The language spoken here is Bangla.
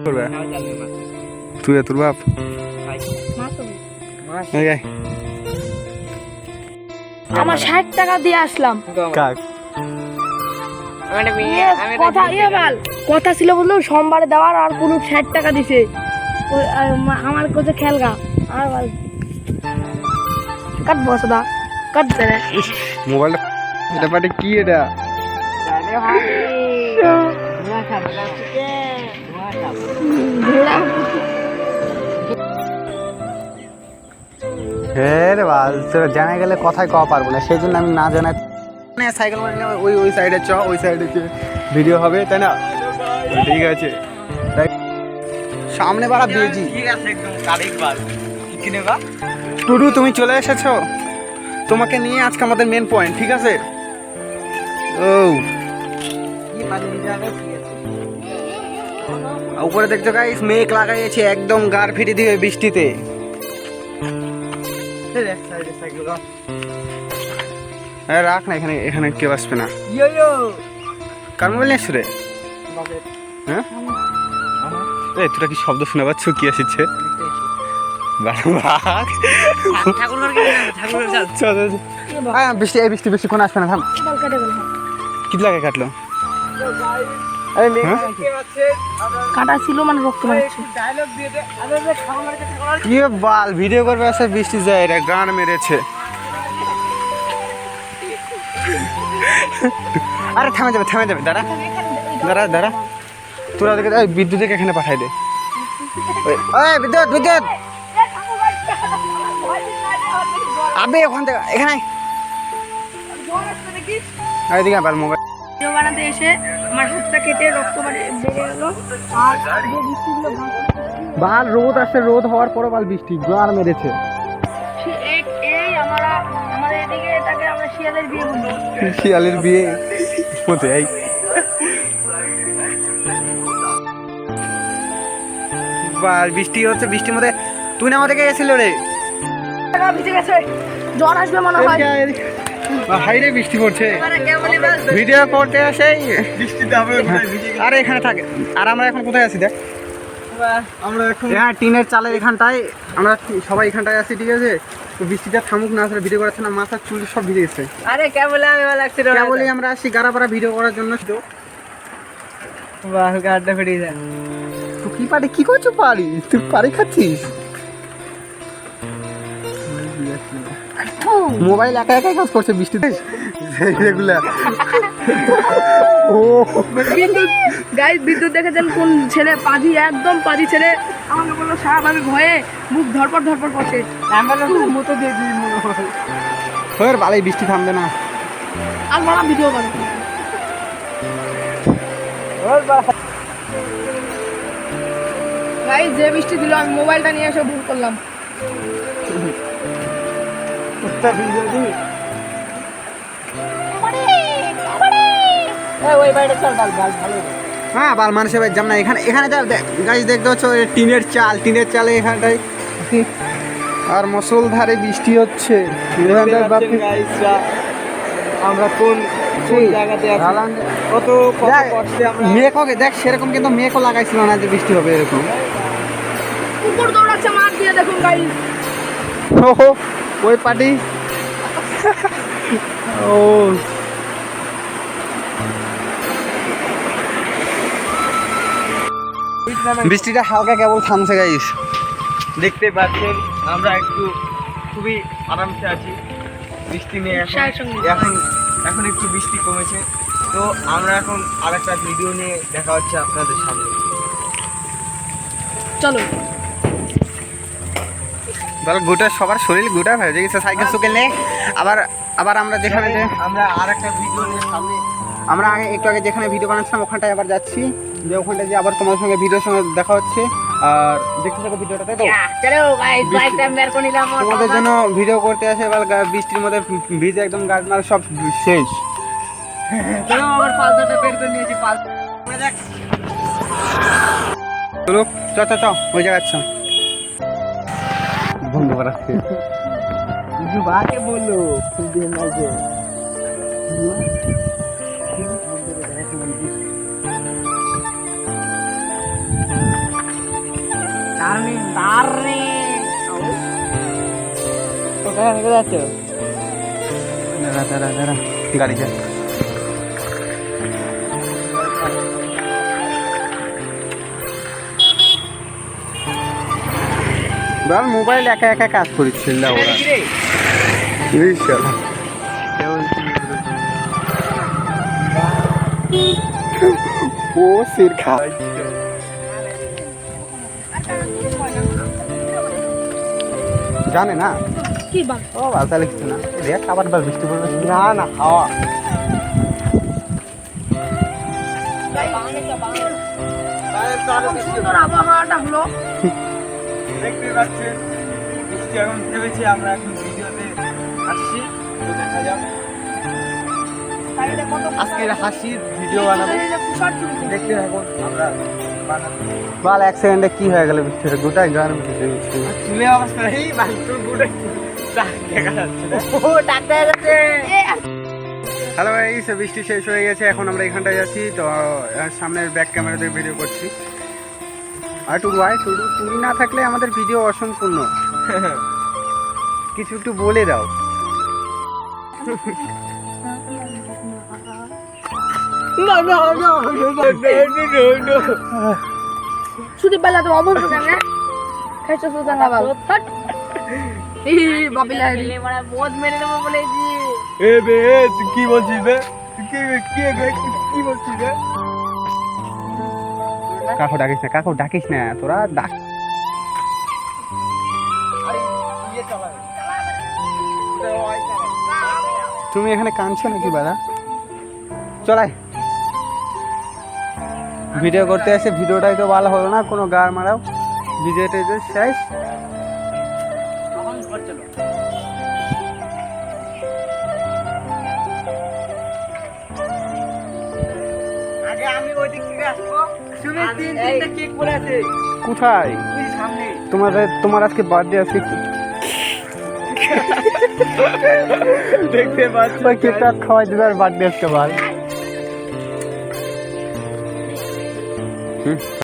করবে তুই তোর বাপ আমার 60 টাকা দিয়ে আসলাম। কাক কথা ছিল বললো সোমবারে দেওয়ার, আর পুরো 60 টাকা দিছে। আমার কাছে খেলগা আর কাট বসদা কাট দে মোবাইলটা এটা পাটে কি এটা হ্যাঁ রে বাল, তোরা জানা গেলে কথাই কওয়া পারবো না, সেই জন্য আমি না জানাই সাইকেল মানে ওই সাইডে ওই সাইডে ভিডিও হবে, তাই না? ঠিক আছে, সামনে বাড়া বেজি। টুডু তুমি চলে এসেছো, তোমাকে নিয়ে আজকে আমাদের মেন পয়েন্ট, ঠিক আছে? ও উপরে দেখছো গাইস, মেঘ লাগাইছে একদম গার ফিরে দিবে বৃষ্টিতে। রাখ না, এখানে এখানে কেউ আসবে না। কার মোবাইল নিয়ে আসছো রে? হ্যাঁ তোরা কি শব্দ শোনা পাচ্ছ? কি আসছে? বৃষ্টি বৃষ্টি বেশিক্ষণ আসবে না, থাম। কি লাগে কাটলো? কাটা ছিল মানে রক্ত বেরোচ্ছে। কি বাল ভিডিও করবে আসে, বৃষ্টি যায়, এটা গান মেরেছে। আরে থামে যাবে দাঁড়া দাঁড়া দাঁড়া, তোরা দেখে বিদ্যুৎকে এখানে পাঠাই দে। বিদ্যুৎ আবে ওখান থেকে এখানে এদিকে আবার মোবাইল ভিডিও বানাতে এসে আমার হাতটা কেটে রক্ত বেড়ে গেল। আর যে বৃষ্টিগুলো বাল রোদ আসছে, রোদ হওয়ার পরে বাল বৃষ্টি গান মেরেছে। এই আমাদের এদিকে এটাকে আমরা শিয়ালের বিয়ে বলি। শিয়ালের বিয়ে হতে এই বাল বৃষ্টি হচ্ছে, বৃষ্টির মধ্যে তুই না আমাদেরকে গেছিল রে, ভিজে গেছে, জ্বর আসবে মনে হয়। হাই রে বৃষ্টি পড়ছে, ভিডিও করতে আসে বৃষ্টিতে। আরে এখানে থাকে, আর আমরা এখন কোথায় আছি দেখ, আমরা এখন হ্যাঁ টিনের চালের এখানটায়, আমরা সবাই এখানটায় আছি, ঠিক আছে? তো বৃষ্টিটা থামুক না, আসলে ভিডিও করাচ্ছে না, মাথার চুল সব ভিজে গেছে। আরে কেবল আমি ভালো লাগছিল, কেবলই আমরা আসি গাড়াপাড়া ভিডিও করার জন্য। বাহ গাড়টা ফেটে যায়। তুই কি পারি, কি করছো পারি, তুই পারি খাচ্ছিস? মোবাইল একা একাই কাজ করছে বৃষ্টিতে রেগুলার। ও বিদ্যুৎ দেখেছেন কোন ছেলে পাজি, একদম পাজি ছেলে আমাকে বললো সাহেব, আমি ভয়ে মুখ ধরপড় করছে, মতো দিয়ে দিই মনে হয়। ভালোই বৃষ্টি থামবে না, আর বড় ভিডিও বানাবো। গাইস যে বৃষ্টি দিল, আমি মোবাইলটা নিয়ে এসে ভুল করলাম। হ্যাঁ বাল মানুষের বাড়ি যাম না, এখানে এখানে গাছ দেখতে পাচ্ছ টিনের চালে এখানটায়, আর মুষলধারে বৃষ্টি হচ্ছে। আমরা কোন জায়গাতে কত মেঘকে দেখ, সেরকম কিন্তু মেঘও লাগাইছিল না যে বৃষ্টি হবে এরকম। কুকুর দৌড়াচ্ছে মাঠ দিয়ে, দেখুন গাইস। ওহো ওই পার্টি ও বৃষ্টিটা হালকা কেবল থামছে গাইস, দেখতে পাচ্ছেন আমরা একটু খুবই আরামসে আছি বৃষ্টি নিয়ে। এখন একটু বৃষ্টি কমেছে, তো আমরা এখন আরেকটা ভিডিও নিয়ে দেখা হচ্ছে আপনাদের সামনে। চলো গোটা সবার শরীর গোটা হয়ে গেছে, সাইকেল সুকেল নেই। আবার আমরা যেখানে আমরা আরেকটা ভিডিও নিয়ে সামনে, আমরা একটু আগে যেখানে ভিডিও বানাচ্ছিলাম ওখানটায় আবার যাচ্ছি, যে ওখানটায় যে আবার তোমাদের সঙ্গে ভিডিওর সঙ্গে দেখা হচ্ছে। আর দেখতে থাকো ভিডিওটা, তাই তো? তোমাদের জন্য ভিডিও করতে আসে, এবার বৃষ্টির মধ্যে ভিজে একদম গাছ মাল সব শেষ। আমার পালসাটা বের করে নিয়েছি, চলো চ ওই জায়গায় চ বন্ধু করাচ্ছে বাকে বললো খুব দাঁড়া দাঁড়া দাঁড়া গাড়ি যা বল মোবাইল একা একা কাজ করছিল না ওরা এই শালা ও সির খা জানে না কি বাল ও বাল তাহলে কিছু না দেখ আবার বাল বৃষ্টি পড়বে না না হাওয়া সুন্দর আবহাওয়াটা হলো দেখতে পাচ্ছেন বৃষ্টি এখন থেমেছে, আমরা এখন ভিডিওতে আসছি, তো দেখা যাক আজকের হাসির ভিডিও বানাবো, দেখতে থাকুন আমরা বানাবো। বাল এক সেকেন্ডে কি হয়ে গেল বৃষ্টিতে গোটাই গান ভিজে গেছে চুলে অবস্থা এই বালুর গুড়ে দেখা যাচ্ছে না। হ্যালো এই বৃষ্টি শেষ হয়ে গেছে, এখন আমরা এখানটায় যাচ্ছি। তো সামনের ব্যাক ক্যামেরা দিয়ে ভিডিও করছি। আর টুডু ভাই টুডু তুমি না থাকলে আমাদের ভিডিও অসম্পূর্ণ, কিছু একটু বলে দাও। শুধু বেলা তো অবশ্য কেন খাইছো তো জানা বাল এই বাবিলা বহুত মেরে দেবো বলেছি এ বে তুই কি বলছিস বে, তুই কি বলছিস বে? কাকু ডাকিস না তোরা ডাক। তুমি এখানে কাঁদছো নাকি বাদা? চলাই ভিডিও করতে এসে ভিডিওটাই তো ভালো হলো না, কোনো গার মারাও ভিডিওটা শেষ। আগে আমি ওই দিক থেকে আসবো, শুনে তিনটা কেক পড়ে আছে কোথায়? ওই সামনে। তোমার আজকে বার্থডে আজকে দেখতে পাচ্ছি ওই কেকটা খাওয়াই দিবে আর বার্থডে আজকে ভাই।